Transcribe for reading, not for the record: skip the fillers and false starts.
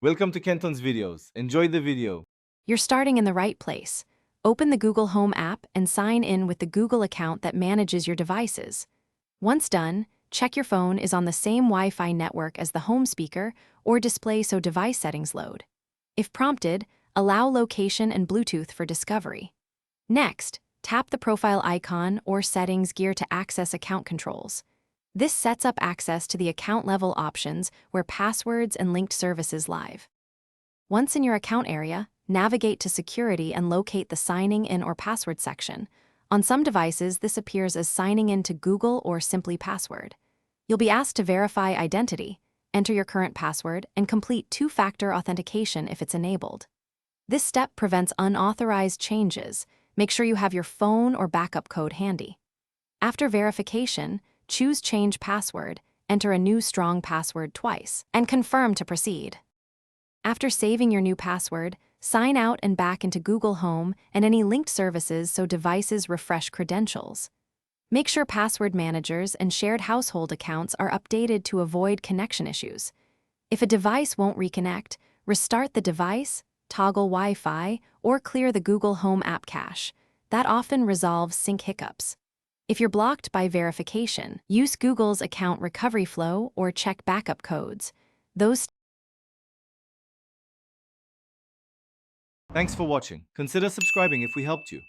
Welcome to Kenton's videos. Enjoy the video. You're starting in the right place. Open the Google Home app and sign in with the Google account that manages your devices. Once done, check your phone is on the same Wi-Fi network as the home speaker or display so device settings load. If prompted, allow location and Bluetooth for discovery. Next, tap the profile icon or settings gear to access account controls. This sets up access to the account level options where passwords and linked services live. Once in your account area, navigate to Security and locate the Signing In or Password section. On some devices, this appears as signing in to Google or simply password. You'll be asked to verify identity, enter your current password, and complete two-factor authentication if it's enabled. This step prevents unauthorized changes. Make sure you have your phone or backup code handy. After verification, choose Change Password, enter a new strong password twice, and confirm to proceed. After saving your new password, sign out and back into Google Home and any linked services so devices refresh credentials. Make sure password managers and shared household accounts are updated to avoid connection issues. If a device won't reconnect, restart the device, toggle Wi-Fi, or clear the Google Home app cache. That often resolves sync hiccups. If you're blocked by verification, use Google's account recovery flow or check backup codes. Thanks for watching. Consider subscribing if we helped you.